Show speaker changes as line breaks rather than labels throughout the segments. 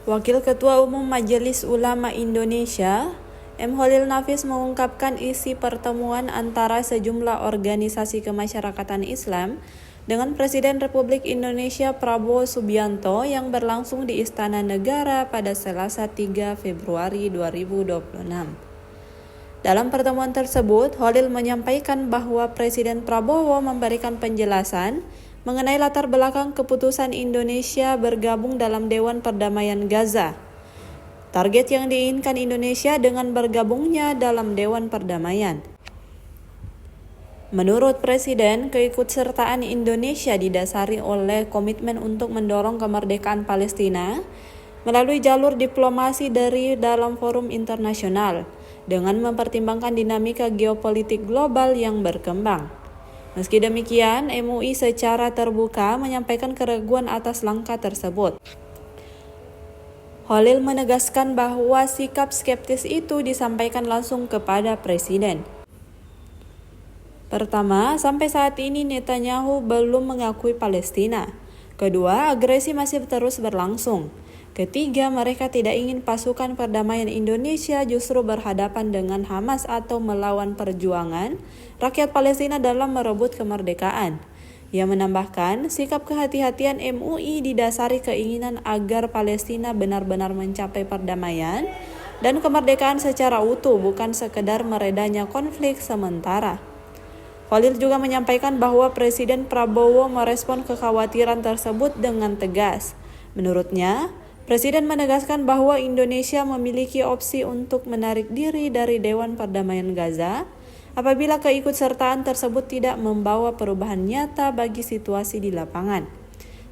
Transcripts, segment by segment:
Wakil Ketua Umum Majelis Ulama Indonesia, M. Holil Nafis mengungkapkan isi pertemuan antara sejumlah organisasi kemasyarakatan Islam dengan Presiden Republik Indonesia Prabowo Subianto yang berlangsung di Istana Negara pada Selasa 3 Februari 2026. Dalam pertemuan tersebut, Holil menyampaikan bahwa Presiden Prabowo memberikan penjelasan mengenai latar belakang keputusan Indonesia bergabung dalam Dewan Perdamaian Gaza. Target yang diinginkan Indonesia dengan bergabungnya dalam Dewan Perdamaian. Menurut Presiden, keikutsertaan Indonesia didasari oleh komitmen untuk mendorong kemerdekaan Palestina melalui jalur diplomasi dari dalam forum internasional dengan mempertimbangkan dinamika geopolitik global yang berkembang. Meski demikian, MUI secara terbuka menyampaikan keraguan atas langkah tersebut. Holil menegaskan bahwa sikap skeptis itu disampaikan langsung kepada Presiden. Pertama, sampai saat ini Netanyahu belum mengakui Palestina. Kedua, agresi masih terus berlangsung. Ketiga, mereka tidak ingin pasukan perdamaian Indonesia justru berhadapan dengan Hamas atau melawan perjuangan rakyat Palestina dalam merebut kemerdekaan. Ia menambahkan, sikap kehati-hatian MUI didasari keinginan agar Palestina benar-benar mencapai perdamaian dan kemerdekaan secara utuh, bukan sekedar meredanya konflik sementara. Holil juga menyampaikan bahwa Presiden Prabowo merespon kekhawatiran tersebut dengan tegas. Menurutnya, Presiden menegaskan bahwa Indonesia memiliki opsi untuk menarik diri dari Dewan Perdamaian Gaza apabila keikutsertaan tersebut tidak membawa perubahan nyata bagi situasi di lapangan.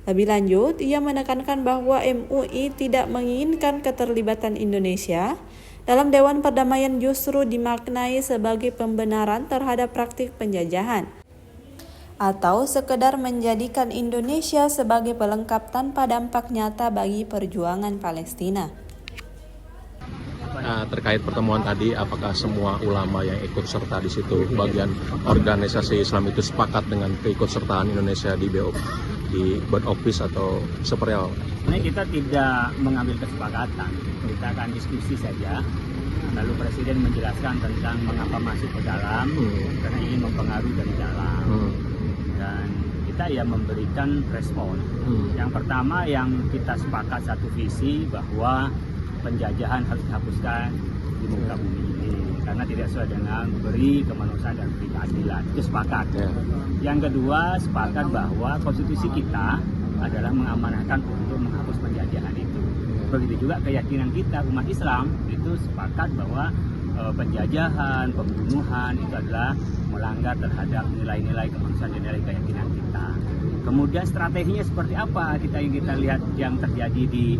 Lebih lanjut, ia menekankan bahwa MUI tidak menginginkan keterlibatan Indonesia dalam Dewan Perdamaian justru dimaknai sebagai pembenaran terhadap praktik penjajahan atau sekedar menjadikan Indonesia sebagai pelengkap tanpa dampak nyata bagi perjuangan Palestina.
Terkait pertemuan tadi, apakah semua ulama yang ikut serta di situ, bagian organisasi Islam itu sepakat dengan keikutsertaan Indonesia di Board Office atau seperti apa?
Ini kita tidak mengambil kesepakatan, kita akan diskusi saja. Lalu Presiden menjelaskan tentang mengapa masuk ke dalam, karena ingin mempengaruhi dari dalam. Dan kita ya memberikan respon. Yang pertama yang kita sepakat satu visi bahwa penjajahan harus dihapuskan di muka bumi ini karena tidak sesuai dengan beri kemanusiaan dan beri keadilan. Itu sepakat. Yang kedua sepakat bahwa konstitusi kita adalah mengamanahkan untuk menghapus penjajahan itu. Begitu juga keyakinan kita umat Islam itu sepakat bahwa penjajahan, pembunuhan itu adalah melanggar terhadap nilai-nilai kemanusiaan dan nilai keyakinan kita. Kemudian strateginya seperti apa yang kita lihat yang terjadi di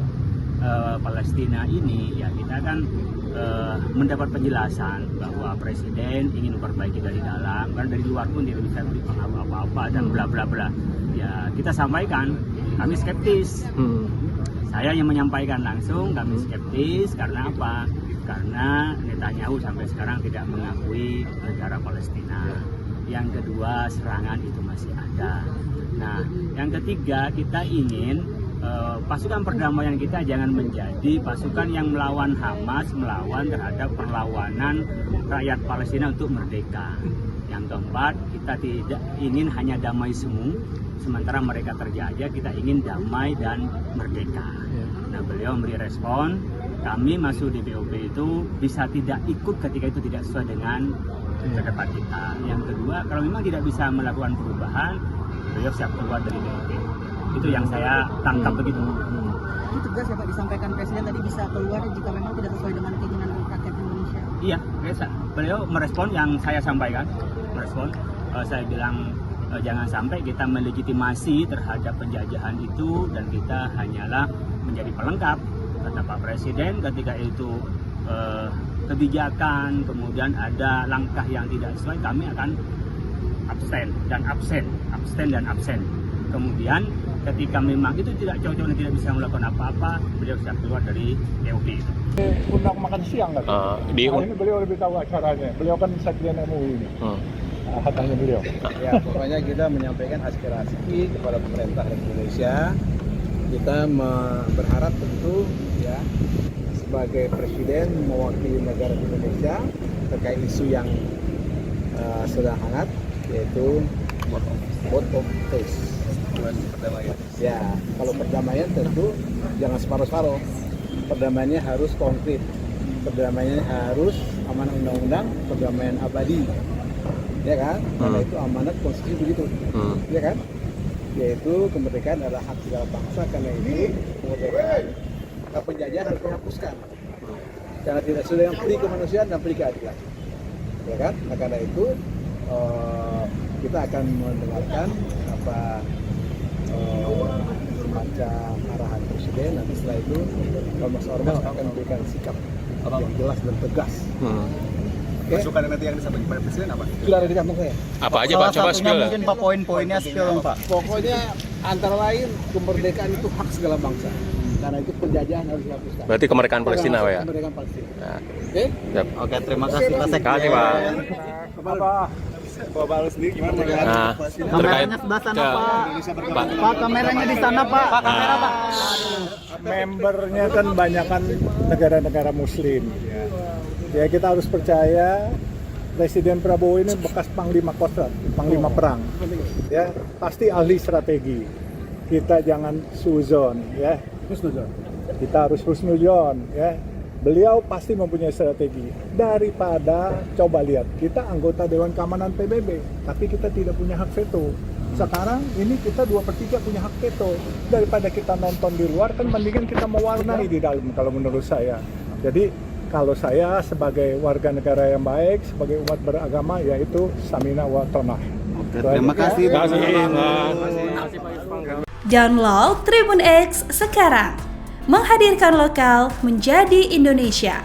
Palestina ini, ya kita akan mendapat penjelasan bahwa Presiden ingin memperbaiki dari dalam, karena dari luar pun tidak bisa beri pengaruh apa-apa dan bla bla bla. Ya kita sampaikan, kami skeptis. Saya yang menyampaikan langsung, kami skeptis karena apa? Karena Netanyahu sampai sekarang tidak mengakui negara Palestina. Yang kedua, serangan itu masih ada. Nah, yang ketiga, kita ingin pasukan perdamaian kita jangan menjadi pasukan yang melawan Hamas, melawan terhadap perlawanan rakyat Palestina untuk merdeka. Yang keempat, kita tidak ingin hanya damai semu, sementara mereka terjajah, kita ingin damai dan merdeka. Nah, beliau memberi respon, kami masuk di BOP itu bisa tidak ikut ketika itu tidak sesuai dengan kedepan kita. Yang kedua, kalau memang tidak bisa melakukan perubahan, beliau siap keluar dari BOP. Itu yang saya tangkap begitu.
Itu tegas ya Pak, disampaikan Presiden tadi bisa keluar jika memang tidak sesuai dengan keinginan rakyat Indonesia.
Iya, beliau merespon yang saya sampaikan. Saya bilang jangan sampai kita melegitimasi terhadap penjajahan itu dan kita hanyalah menjadi pelengkap. Kata Pak Presiden ketika itu kebijakan, kemudian ada langkah yang tidak sesuai, kami akan absen dan absen. Kemudian ketika memang itu tidak cocok dan tidak bisa melakukan apa-apa, beliau siap keluar dari BOP itu.
Undang makan siang kan? Ini beliau lebih tahu acaranya. Beliau kan sekjen MUI ini. Hatanya beliau.
Ya, pokoknya kita menyampaikan aspirasi kepada pemerintah Indonesia. Kita berharap tentu ya ya, sebagai presiden mewakili negara Indonesia terkait isu yang sedang hangat, yaitu vote of peace. Perdamaian. Ya, kalau perdamaian tentu jangan separuh-separuh. Perdamaiannya harus konkret. Perdamaiannya harus amanat undang-undang, perdamaian abadi. Ya kan? Karena itu amanat konstitusi begitu. Ya kan? Yaitu kemerdekaan adalah hak segala bangsa, karena itu kemerdekaan penjajahan harus dihapuskan. Karena tidak sesuai dengan peri kemanusiaan dan peri keadilan. Ya kan? Nah, karena itu kita akan mendengarkan semacam arahan presiden. Nanti setelah itu ormas-ormas akan memberikan sikap yang jelas dan tegas. Okay.
Masukan nanti yang disampaikan kepada presiden apa?
Sudah ada di kantong saya.
Apa aja Pak? Coba spill.
Mungkin Pak poin-poinnya spill Pak.
Pokoknya antara lain kemerdekaan itu hak segala bangsa. Karena itu penjajahan harus dihapuskan.
Berarti kemerdekaan Palestina Pak ya?
Kemerdekaan Palestina.
Ya.
Oke?
Yap.
Oke, terima kasih Pak Sekjen.
Terima kasih Pak.
Pak Balu sendiri gimana?
Nah,
Kameranya sebelah sana Pak. Pak, kameranya di sana Pak. Pak, kamera Pak.
Membernya kan banyakan negara-negara Muslim. Ya kita harus percaya Presiden Prabowo ini bekas Panglima Kostrat, Panglima Perang. Ya pasti ahli strategi. Kita jangan suzon, ya. Kita harus husnuzon, ya. Beliau pasti mempunyai strategi. Daripada coba lihat, kita anggota Dewan Keamanan PBB, tapi kita tidak punya hak veto. Sekarang ini kita 2/3 punya hak veto. Daripada kita nonton di luar, kan mendingan kita mewarnai di dalam kalau menurut saya. Jadi kalau saya sebagai warga negara yang baik, sebagai umat beragama, yaitu samina wa tonah.
Terima kasih.
Download Tribun X sekarang. Menghadirkan lokal menjadi Indonesia.